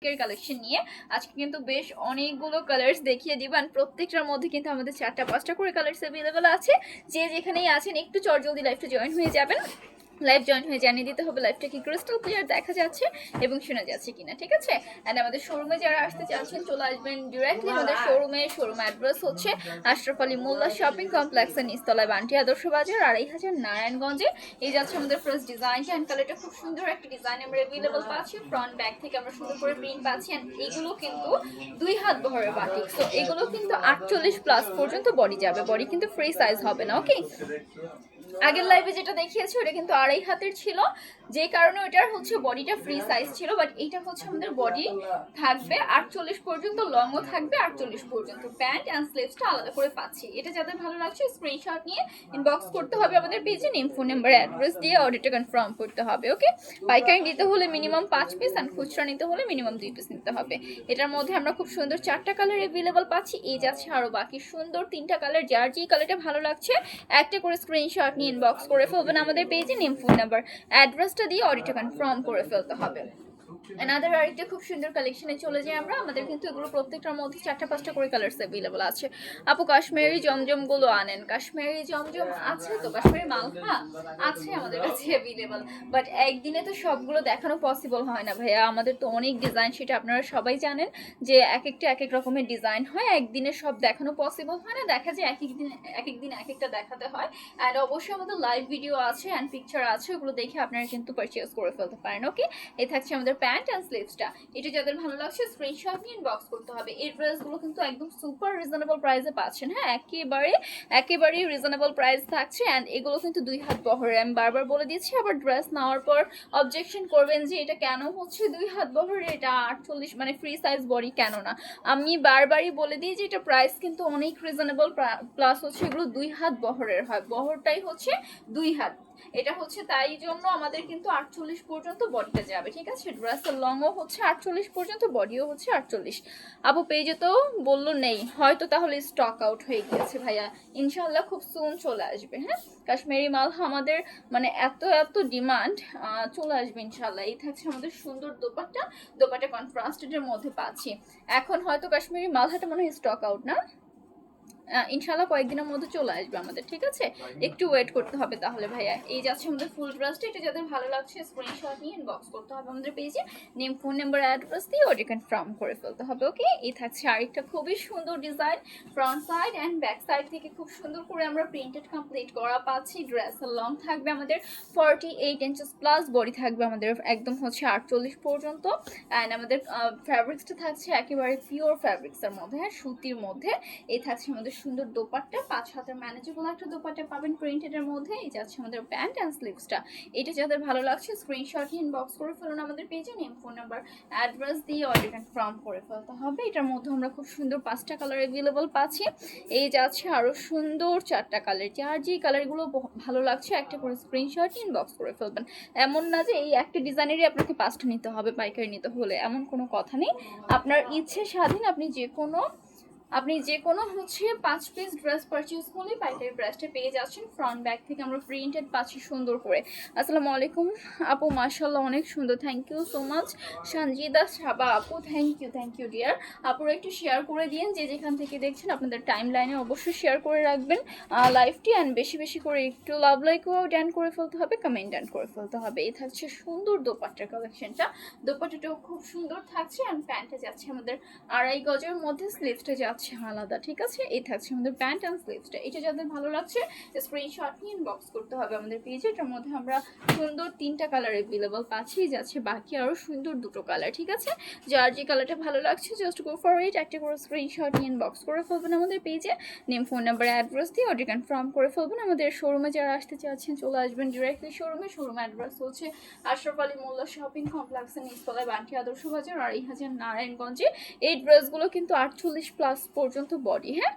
Collection নিয়ে আজকে কিন্তু বেশ অনেকগুলো কালার্স দেখিয়ে দিবেন। প্রত্যেকটার মধ্যে কিন্তু আমাদের 4টা-5টা করে কালার্স অ্যাভেলেবেল আছে। যে যেখানেই আছেন একটু চটজলদি লাইভটা জয়েন হয়ে যাবেন। লাইভ জয়েন হয়ে জানিয়ে দিতে হবে লাইভটা কি ক্রিস্টাল ক্লিয়ার দেখা যাচ্ছে এবং শোনা যাচ্ছে কিনা, ঠিক আছে। অ্যান্ড আমাদের শোরুমে যারা আসতে চাচ্ছেন চলে আসবেন ডিরেক্টলি আমাদের শোরুম অ্যাড্রেস হচ্ছে আশরাফ আলী মোল্লা শপিং কমপ্লেক্সের নিচতলায়, বান্টি আদর্শ বাজার, 2,500 নারায়ণগঞ্জে। এই যাচ্ছে আমাদের ফার্স্ট ডিজাইনটা, অ্যান্ড কালারটা খুব সুন্দর একটা ডিজাইন আমরা অ্যাভেলেবল পাচ্ছি। ফ্রন্ট ব্যাক থেকে আমরা সুন্দর করে প্রিন্ট পাচ্ছি, অ্যান্ড এগুলো কিন্তু 2 হাত বহরের বাটিক। তো এগুলো কিন্তু 48 প্লাস পর্যন্ত বডি যাবে, বডি কিন্তু ফ্রি সাইজ হবে না। ওকে, আগের লাইভে যেটা দেখিয়েছি ওটা কিন্তু 2.5 হাতের ছিল, যে কারণে ওটার হচ্ছে বডিটা ফ্রি সাইজ ছিল, বাট এইটা হচ্ছে আমাদের বডি থাকবে 48 পর্যন্ত, লংও থাকবে 48 পর্যন্ত। প্যান্ট অ্যান্ড স্লিভসটা আলাদা করে পাচ্ছি। এটা যাদের ভালো লাগছে স্ক্রিনশট নিয়ে ইনবক্স করতে হবে আমাদের পেজে, নেম, ফোন নাম্বার, অ্যাড্রেস দিয়ে অর্ডারটা কনফার্ম করতে হবে। ওকে, পাইকারি নিতে হলে মিনিমাম 5 পিস অ্যান্ড খুচরা নিতে হলে মিনিমাম 2 পিস নিতে হবে। এটার মধ্যে আমরা খুব সুন্দর 4টা কালার অ্যাভেলেবল পাচ্ছি। এই যাচ্ছে আরো বাকি সুন্দর 3টা কালার। যার যে কালারটা ভালো লাগছে একটা করে স্ক্রিনশট নিয়ে ইনবক্স করে ফেলবেন আমাদের পেজে, নেম, ফোন নাম্বার, অ্যাড্রেসটা দিয়ে অর্ডারটা কনফার্ম করে ফেলতে হবে। অ্যানাদার আরেকটা খুব সুন্দর কালেকশনে চলে যাই আমরা। আমাদের কিন্তু এগুলো প্রত্যেকটার মধ্যে 4টা-5টা করে কালার্স অ্যাভেলেবল আছে। আপু কাশ্মীরি জমজম গুলো আনেন, কাশ্মীরি জমজম আছে তো, কাশ্মীরি মালহা আছে আমাদের কাছে অ্যাভেলেবল, বাট একদিনে তো সবগুলো দেখানো পসিবল হয় না ভাইয়া। আমাদের তো অনেক ডিজাইন, সেটা আপনারা সবাই জানেন যে এক একটা এক এক রকমের ডিজাইন হয়, একদিনে সব দেখানো পসিবল হয় না। দেখা যায় এক এক দিন এক একটা দেখাতে হয়। অ্যান্ড অবশ্যই আমাদের লাইভ ভিডিও আছে অ্যান্ড পিকচার আছে, ওগুলো দেখে আপনারা কিন্তু পারচেজ করে ফেলতে পারেন। ওকে, এই থাকছে আমাদের প্যান্ট অ্যান্ড স্লিভসটা। এটা যাদের ভালো লাগছে স্ক্রিনশট নিয়ে ইনবক্স করতে হবে। এই ড্রেসগুলো কিন্তু একদম সুপার রিজনেবল প্রাইসে পাচ্ছেন। হ্যাঁ, একেবারেই রিজনেবল প্রাইস থাকছে। অ্যান্ড এগুলো কিন্তু 2 হাত বহরের, আমি বারবার বলে দিচ্ছি। আবার ড্রেস নেওয়ার পর অবজেকশন করবেন যে এটা কেন হচ্ছে 2 হাত বহরের, এটা 48 মানে ফ্রি সাইজ বডি কেন না। আমি বারবারই বলে দিই যে এটা প্রাইস কিন্তু অনেক রিজনেবল, প্লাস হচ্ছে এগুলো 2 হাত বহরের হয়, বহরটাই হচ্ছে 2 হাত। এটা হচ্ছে তাই জন্য আমাদের কিন্তু 48 পর্যন্ত বডিটা যাবে, ঠিক আছে। ড্রেসের লংও হচ্ছে 48 পর্যন্ত, বডিও হচ্ছে 48। আপু পেজে তো বললো নেই, হয়তো তাহলে স্টক আউট হয়ে গিয়েছে ভাইয়া। ইনশাল্লাহ খুব সুন চলে আসবে। হ্যাঁ, কাশ্মীরি মাল আমাদের মানে এত ডিমান্ড, চলে আসবে ইনশাল্লাহ। এই থাকছে আমাদের সুন্দর দোপাট্টা কন্ট্রাস্টেডের মধ্যে পাচ্ছি। এখন হয়তো কাশ্মীরি মালহাটা মনে হয় স্টক আউট না, ইনশাল্লাহ কয়েকদিনের মধ্যে চলে আসবে আমাদের, ঠিক আছে। একটু ওয়েট করতে হবে তাহলে ভাইয়া। এই যাচ্ছে আমাদের ফুল ড্রেসটা, এটা যাদের ভালো লাগছে স্ক্রিনশট নিয়ে ইনবক্স করতে হবে আমাদের পেজে, নেম, ফোন নাম্বার, অ্যাড্রেস দিয়ে ওটা কনফার্ম করে ফেলতে হবে। ওকে, এই থাকছে আরেকটা খুবই সুন্দর design. Front side and back side থেকে খুব সুন্দর করে আমরা প্রিন্টেড কমপ্লিট করা পাচ্ছি। ড্রেসের লং থাকবে আমাদের 48 ইঞ্চেস প্লাস, বডি থাকবে আমাদের একদম হচ্ছে 48 পর্যন্ত। অ্যান্ড আমাদের ফ্যাব্রিক্সটা থাকছে একেবারে পিওর ফ্যাব্রিক্সের মধ্যে, হ্যাঁ, সুতির মধ্যে। এই থাকছে আমাদের সুন্দর দোপাট্টা, 5 হাতের ম্যানেজেবল একটা দোপাট্টা পাবেন প্রিন্টেডের মধ্যে। এই যাচ্ছে আমাদের প্যান্ট অ্যান্ড স্লিভসটা। এটা যাদের ভালো লাগছে স্ক্রিনশট নিয়ে ইনবক্স করে ফেলুন আমাদের পেজে, নেম, ফোন নাম্বার, অ্যাড্রেস দিয়ে অর্ডার কনফার্ম করে ফেলতে হবে। এটার মধ্যে আমরা খুব সুন্দর 5টা কালার অ্যাভেলেবল পাচ্ছি। এই যাচ্ছে আরো সুন্দর 4টা কালার। যার যে কালারগুলো ভালো লাগছে একটা করে স্ক্রিনশট নিয়ে ইনবক্স করে ফেলবেন। এমন না যে এই একটা ডিজাইনেরই আপনাকে 5টা নিতে হবে পাইকারি নিতে হলে, এমন কোনো কথা নেই। আপনার ইচ্ছে স্বাধীন, আপনি যে কোনো হচ্ছে 5 পিস ড্রেস পারচেজ করলে পাইকারি প্রাইসটা পেয়ে যাচ্ছেন। ফ্রন্ট ব্যাক থেকে আমরা প্রিন্টেড পাচ্ছি সুন্দর করে। আসসালামু আলাইকুম আপু, মাশাআল্লাহ অনেক সুন্দর, thank you so much. Sanjida Saba আপু, থ্যাংক ইউ ডিয়ার। আপুরা একটু শেয়ার করে দিন, যে যেখান থেকে দেখছেন আপনাদের টাইম লাইনে অবশ্যই শেয়ার করে রাখবেন লাইভটি। অ্যান্ড বেশি করে একটু লাভ লাইকও ডান করে ফেলতে হবে, কমেন্ট ডান করে ফেলতে হবে। এই থাকছে সুন্দর দোপাট্টার কালেকশনটা, দোপাট্টাটাও খুব সুন্দর থাকছে। অ্যান্ড প্যান্টটা যাচ্ছে আমাদের 2.5 গজের মধ্যে, স্লিভসটা যাচ্ছে আলাদা, ঠিক আছে। এই থাকছে আমাদের প্যান্ট অ্যান্ড স্লিভসটা। এটা যাদের ভালো লাগছে স্ক্রিনশট নিয়ে ইনবক্স করতে হবে আমাদের পেজে। এটার মধ্যে আমরা সুন্দর 3টা কালার অ্যাভেলেবল পাচ্ছি, যাচ্ছে বাকি আরো সুন্দর 2টো কালার, ঠিক আছে। যার যে কালারটা ভালো লাগছে জাস্ট গো ফর ইট, একটা করে স্ক্রিনশট নিয়ে ইনবক্স করে ফেলবেন আমাদের পেজে, নেম, ফোন নাম্বার, অ্যাড্রেস দিয়ে অর্ডার কনফার্ম করে ফেলবেন। আমাদের শোরুমে যারা আসতে চাচ্ছেন চলে আসবেন ডিরেক্টলি শোরুম অ্যাড্রেস হচ্ছে আশরাফ আলী মোল্লা শপিং কমপ্লেক্সের নিচতলায়, বান্টি আদর্শ বাজার, 2,500 নারায়ণগঞ্জে। এই ড্রেসগুলো কিন্তু 48 প্লাস পর্যন্ত বডি, হ্যাঁ,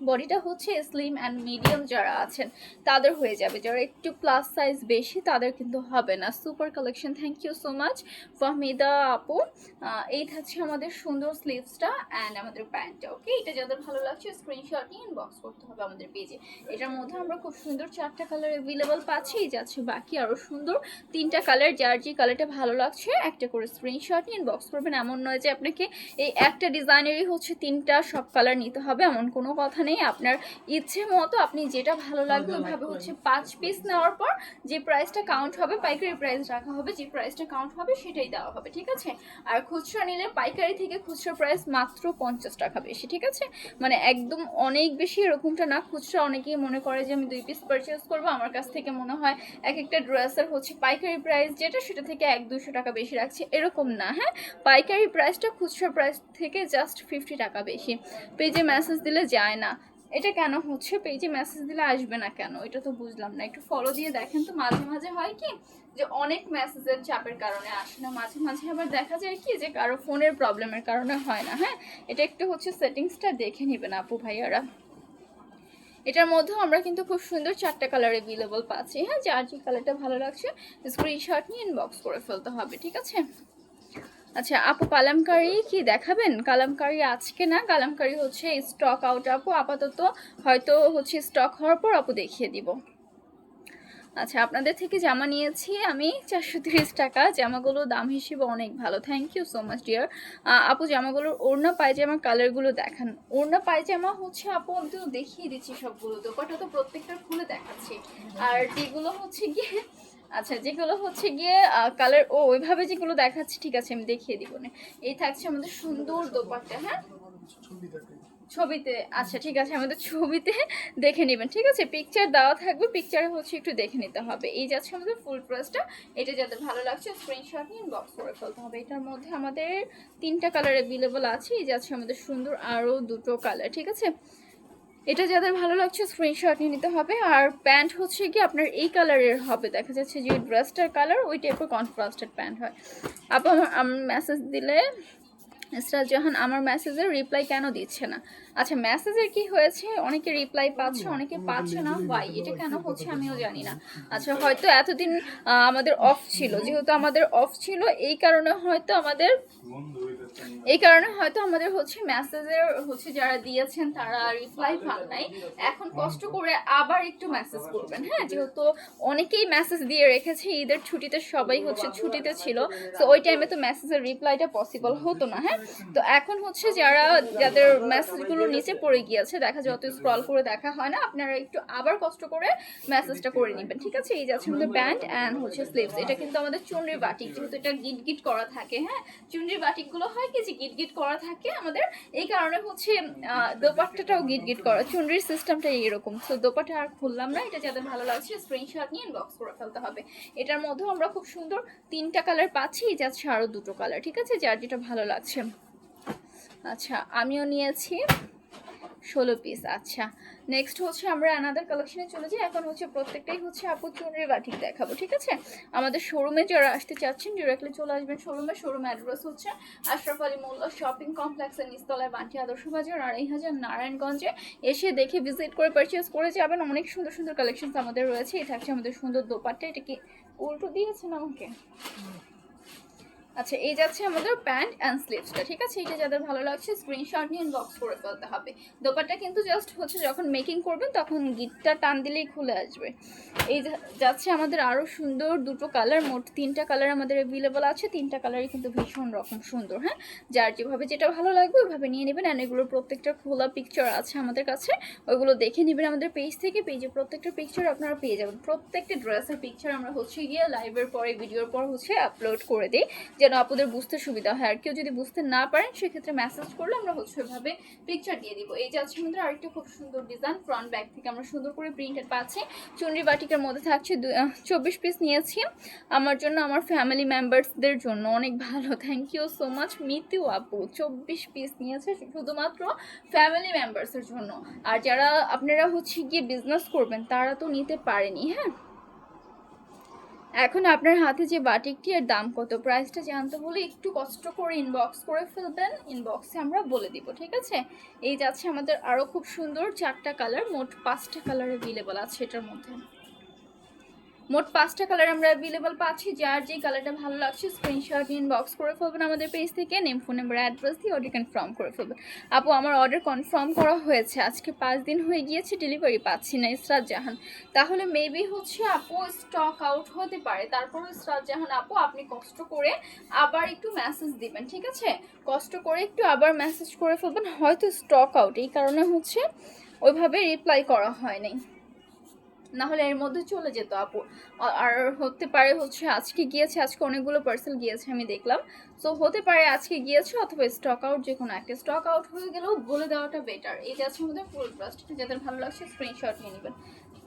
বডিটা হচ্ছে স্লিম অ্যান্ড মিডিয়াম যারা আছেন তাদের হয়ে যাবে, যারা একটু প্লাস সাইজ বেশি তাদের কিন্তু হবে না। Super collection, thank you so much Fahmida আপু। এই থাকছে আমাদের সুন্দর স্লিভসটা অ্যান্ড আমাদের প্যান্টটা। ওকে, এটা যাদের ভালো লাগছে স্ক্রিনশট নিয়ে ইনবক্স করতে হবে আমাদের পেজে। এটার মধ্যে আমরা খুব সুন্দর 4টা কালার অ্যাভেলেবল পাচ্ছি, যাচ্ছে বাকি আরও সুন্দর 3টা কালার। যার যে কালারটা ভালো লাগছে একটা করে স্ক্রিনশট নিয়ে ইনবক্স করবেন। এমন নয় যে আপনাকে এই একটা ডিজাইনেরই হচ্ছে 3টা সব কালার নিতে হবে, এমন কোনো কথা নেই। আপনার ইচ্ছে মতো আপনি যেটা ভালো লাগবে ওইভাবে হচ্ছে 5 পিস নেওয়ার পর যে প্রাইসটা কাউন্ট হবে, পাইকারি প্রাইস রাখা হবে, যে প্রাইসটা কাউন্ট হবে সেটাই দেওয়া হবে, ঠিক আছে? আর খুচরা নিলে পাইকারি থেকে খুচরা প্রাইস মাত্র 50 টাকা বেশি, ঠিক আছে? মানে একদম অনেক বেশি এরকমটা না। খুচরা অনেকেই মনে করে যে আমি 2 পিস পারচেস করবো, আমার কাছ থেকে মনে হয় এক একটা ড্রেসের হচ্ছে পাইকারি প্রাইস যেটা সেটা থেকে 100-200 টাকা বেশি রাখছে, এরকম না। হ্যাঁ, পাইকারি প্রাইসটা খুচরা প্রাইস থেকে জাস্ট 50 টাকা বেশি। পেজে মেসেজ দিলে যায় না, এটা কেন হচ্ছে? পেজে মেসেজ দিলে আসবে না কেন, এটা তো বুঝলাম না। একটু ফলো দিয়ে দেখেন তো। মাঝে মাঝে হয় কি যে অনেক মেসেজের চাপের কারণে আসে না, মাঝে মাঝে আবার দেখা যায় কি যে কারো ফোনের প্রবলেমের কারণে হয় না। হ্যাঁ, এটা একটু হচ্ছে সেটিংসটা দেখে নেবেন আপু ভাইয়ারা। এটার মধ্যেও আমরা কিন্তু খুব সুন্দর 4টা কালার অ্যাভেলেবল পাচ্ছি। হ্যাঁ, যার যে কালারটা ভালো লাগছে স্ক্রিনশট নিয়ে ইনবক্স করে ফেলতে হবে, ঠিক আছে? আচ্ছা আপু, কালামকারি কি দেখাবেন? কালামকারি আজকে না, কালামকারি হচ্ছে স্টক আউট আপু, আপাতত হয়তো হচ্ছে স্টক হওয়ার পর আপু দেখিয়ে দিব। আচ্ছা, আপনাদের থেকে জামা নিয়েছি আমি 430 টাকা। জামাগুলো দাম হিসেবে অনেক ভালো, thank you so much dear আপু। জামাগুলোর ওড়না পায়জামার কালারগুলো দেখান। ওড়না পায়জামা হচ্ছে আপু আমি তো দেখিয়ে দিচ্ছি সবগুলো, দোপাটা তো প্রত্যেকটা খুলে দেখাচ্ছি। আর যেগুলো হচ্ছে গিয়ে আচ্ছা, যেগুলো হচ্ছে গিয়ে কালার ওইভাবে যেগুলো দেখাচ্ছি, ঠিক আছে আমি দেখিয়ে দিব না। এই থাকছে আমাদের সুন্দর দোপাট্টা। হ্যাঁ, ছবিতে, আচ্ছা ঠিক আছে, আমাদের ছবিতে দেখে নেবেন, ঠিক আছে? পিকচার দেওয়া থাকবে, পিকচারে হচ্ছে একটু দেখে নিতে হবে। এই যাচ্ছে আমাদের ফুল ড্রেসটা। এটা যাদের ভালো লাগছে স্ক্রিনশট নিয়ে ইনবক্স করে ফেলতে হবে। এটার মধ্যে আমাদের 3টা কালার অ্যাভেলেবল আছে। এই যাচ্ছে আমাদের সুন্দর আরও 2টো কালার, ঠিক আছে? এটা যাদের ভালো লাগছে স্ক্রিনশট নিয়ে নিতে হবে। আর প্যান্ট হচ্ছে কি আপনার এই কালারের হবে, দেখা যাচ্ছে যে ড্রেসটার কালার ওই টাইপের কন্ট্রাস্টেড প্যান্ট হয়। আপু আমার মেসেজ দিলে ইসরাত জাহান আমার মেসেজের রিপ্লাই কেন দিচ্ছে না? আচ্ছা, মেসেজের কি হয়েছে? অনেকে রিপ্লাই পাচ্ছে, অনেকে পাচ্ছে না। ওয়াই, এটা কেন হচ্ছে আমিও জানি না। আচ্ছা, হয়তো এতদিন আমাদের অফ ছিল, যেহেতু আমাদের অফ ছিল এই কারণে হয়তো আমাদের হচ্ছে মেসেজের হচ্ছে যারা দিয়েছেন তারা রিপ্লাই পান নাই। এখন কষ্ট করে আবার একটু মেসেজ করবেন। হ্যাঁ, যেহেতু অনেকেই মেসেজ দিয়ে রেখেছে, ঈদের ছুটিতে সবাই হচ্ছে ছুটিতে ছিল, তো ওই টাইমে তো মেসেজের রিপ্লাইটা পসিবল হতো না। হ্যাঁ, তো এখন হচ্ছে যাদের মেসেজগুলো নিচে পড়ে গিয়েছে, দেখা যত স্ক্রল করে দেখা হয় না, আপনারা একটু আবার কষ্ট করে মেসেজটা করে নেবেন, ঠিক আছে? এই যাচ্ছে আমাদের প্যান্ট অ্যান্ড হচ্ছে স্লিভস। এটা কিন্তু আমাদের চুনরি বাটিক, যেহেতু এটা গিট গিট করা থাকে। হ্যাঁ, চুনরি বাটিকগুলো হয় কি যে গিট গিট করা থাকে আমাদের, এই কারণে হচ্ছে দোপাট্টাটাও গিট গিট করা। চুনরির সিস্টেমটা এরকম। তো দোপাট্টা আর খুললাম না। এটা যাদের ভালো লাগছে স্ক্রিনশট নিয়ে ইনবক্স করে ফেলতে হবে। এটার মধ্যেও আমরা খুব সুন্দর 3টা কালার পাচ্ছি, এই যাচ্ছে আরও 2টো কালার, ঠিক আছে? যার যেটা ভালো লাগছে। আচ্ছা, আমিও নিয়েছি 16 পিস। আচ্ছা, নেক্সট হচ্ছে আমরা অ্যানাদার কালেকশনে চলে যাই। এখন হচ্ছে প্রত্যেকটাই হচ্ছে আপু চুনরি বাটিক দেখাবো, ঠিক আছে? আমাদের শোরুমে যারা আসতে চাচ্ছেন ডিরেক্টলি চলে আসবেন শোরুমে। শোরুম অ্যাড্রেস হচ্ছে আশরাফ আলী মোল্লা শপিং কমপ্লেক্সের নিচতলায়, বান্টি আদর্শ বাজার, 2500 নারায়ণগঞ্জে। এসে দেখে ভিজিট করে পারচেস করে যাবেন। অনেক সুন্দর সুন্দর কালেকশন আমাদের রয়েছে। এই থাকছে আমাদের সুন্দর দোপাট্টা। এটা কি উল্টো দিয়েছেন আমাকে? আচ্ছা, এই যাচ্ছে আমাদের প্যান্ট অ্যান্ড স্লিভসটা, ঠিক আছে? এটা যাদের ভালো লাগছে স্ক্রিনশট নিয়ে ইনবক্স করে ফেলতে হবে। দোপাট্টা কিন্তু জাস্ট হচ্ছে যখন মেকিং করবেন তখন গিটটা টান দিলেই খুলে আসবে। এই যাচ্ছে আমাদের আরও সুন্দর 2টো কালার, মোট 3টা কালার আমাদের অ্যাভেলেবল আছে। 3টা কালারই কিন্তু ভীষণ রকম সুন্দর। হ্যাঁ, যার যেভাবে যেটা ভালো লাগবে ওইভাবে নিয়ে নেবেন। অ্যান্ড এগুলোর প্রত্যেকটা খোলা পিকচার আছে আমাদের কাছে, ওইগুলো দেখে নেবেন আমাদের পেজ থেকে। পেজে প্রত্যেকটা পিকচার আপনারা পেয়ে যাবেন। প্রত্যেকটা ড্রেসের পিকচার আমরা হচ্ছে গিয়ে লাইভের পরে ভিডিওর পর হচ্ছে আপলোড করে দিই, যেন আপনাদের বুঝতে সুবিধা হয়। আর কেউ যদি বুঝতে না পারেন সেক্ষেত্রে মেসেজ করলে আমরা হচ্ছে ওইভাবে পিকচার দিয়ে দিব। এই যে আছে আমাদের আরেকটা খুব সুন্দর ডিজাইন, ফ্রন্ট ব্যাক থেকে আমরা সুন্দর করে প্রিন্টেড পাচ্ছি। চুনরি বাটিকের মধ্যে থাকছে 24 পিস নিয়েছি আমার জন্য, আমার ফ্যামিলি মেম্বার্সদের জন্য। অনেক ভালো, thank you so much Mitu আপু। 24 পিস নিয়েছে শুধুমাত্র ফ্যামিলি মেম্বার্সের জন্য। আর যারা আপনারা হচ্ছে গিয়ে বিজনেস করবেন তারা তো নিতে পারেনি। হ্যাঁ, এখন আপনার হাতে যে বাটিকটি এর দাম কত, প্রাইসটা জানতে হলে একটু কষ্ট করে ইনবক্স করে ফেলবেন, ইনবক্সে আমরা বলে দিব, ঠিক আছে। এই যাচ্ছে আমাদের আরও খুব সুন্দর 4টা কালার, মোট 5টা কালার অ্যাভেলেবল আছে এটার মধ্যে। মোট 5টা কালার আমরা অ্যাভেলেবল পাচ্ছি। যার যে কালারটা ভালো লাগছে স্ক্রিনশট ইনবক্স করে ফেলবেন আমাদের পেজ থেকে, নেম ফোন নাম্বার অ্যাড্রেস দিয়ে অর্ডার কনফার্ম করে ফেলবেন। আপু আমার অর্ডার কনফার্ম করা হয়েছে, আজকে 5 দিন হয়ে গিয়েছে, ডেলিভারি পাচ্ছি না ইসরাত জাহান। তাহলে মেবি হচ্ছে আপু স্টক আউট হতে পারে। তারপর ইসরাত জাহান আপু আপনি কষ্ট করে আবার একটু মেসেজ দিবেন, ঠিক আছে। কষ্ট করে একটু আবার মেসেজ করে ফেলবেন, হয়তো স্টক আউট, এই কারণে হচ্ছে ওইভাবে রিপ্লাই করা হয়নি, না হলে এর মধ্যে চলে যেত আপু। আর হতে পারে হচ্ছে আজকে গিয়েছে, আজকে অনেকগুলো পার্সেল গিয়েছে আমি দেখলাম, সো হতে পারে আজকে গিয়েছে অথবা স্টক আউট, যে কোনো একটা। স্টক আউট হয়ে গেলেও বলে দেওয়াটা বেটার। এটা আছে আমাদের ফুল ট্রাস্ট, যাদের ভালো লাগছে স্ক্রিনশট নিয়ে নেবেন।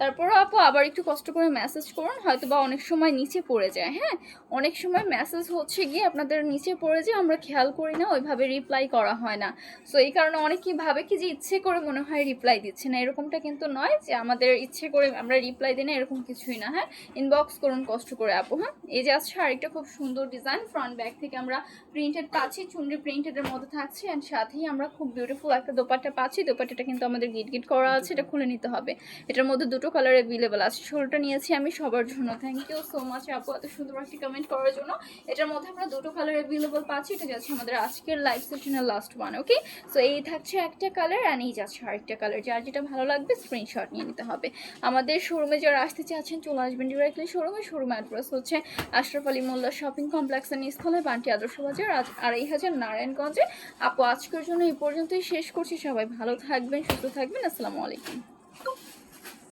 তারপরও আপু আবার একটু কষ্ট করে মেসেজ করুন, হয়তো বা অনেক সময় নিচে পড়ে যায়। হ্যাঁ, অনেক সময় মেসেজ হচ্ছে গিয়ে আপনাদের নিচে পড়ে যায়, আমরা খেয়াল করি না, ওইভাবে রিপ্লাই করা হয় না। সো এই কারণে অনেকেই ভাবে কি যে ইচ্ছে করে মনে হয় রিপ্লাই দিচ্ছে না, এরকমটা কিন্তু নয় যে আমাদের ইচ্ছে করে আমরা রিপ্লাই দিই না, এরকম কিছুই না। হ্যাঁ, ইনবক্স করুন কষ্ট করে আপু। হ্যাঁ, এই যে আছে আরেকটা খুব সুন্দর ডিজাইন, ফ্রন্ট ব্যাক থেকে আমরা প্রিন্টেড পাচ্ছি, চুনরি প্রিন্টেডের মধ্যে থাকছে, অ্যান্ড সাথেই আমরা খুব বিউটিফুল একটা দোপাট্টা পাচ্ছি। দোপাট্টাটা কিন্তু আমাদের গিট গিট করা আছে, এটা খুলে নিতে হবে। এটার মধ্যে দুটো কালার অ্যাভেলেবল আছে, ষোলোটা নিয়েছি আমি সবার জন্য। থ্যাংক ইউ সো মাচ আপু এত সুন্দর একটি কমেন্ট করার জন্য। এটার মধ্যে আমরা দুটো কালার অ্যাভেলেবল পাচ্ছি, এটা যাচ্ছে আমাদের আজকের লাইভ সেশনের লাস্ট ওয়ান। ওকে, সো এই থাকছে একটা কালার, অ্যান্ড এই যাচ্ছে আরেকটা কালার। যার যেটা ভালো লাগবে স্ক্রিনশট নিয়ে নিতে হবে। আমাদের শোরুমে যারা আসতে চাচ্ছেন চলে আসবেন ডিরেক্টলি শোরুমে। শোরুম অ্যাড্রেস হচ্ছে আশরাফ আলী মোল্লা শপিং কমপ্লেক্সের নিচতলায়, বান্টি আদর্শ বাজার, 2,500 নারায়ণগঞ্জে। আপু আজকের জন্য এই পর্যন্তই শেষ করছি। সবাই ভালো থাকবেন, সুস্থ থাকবেন। আসসালামু আলাইকুম।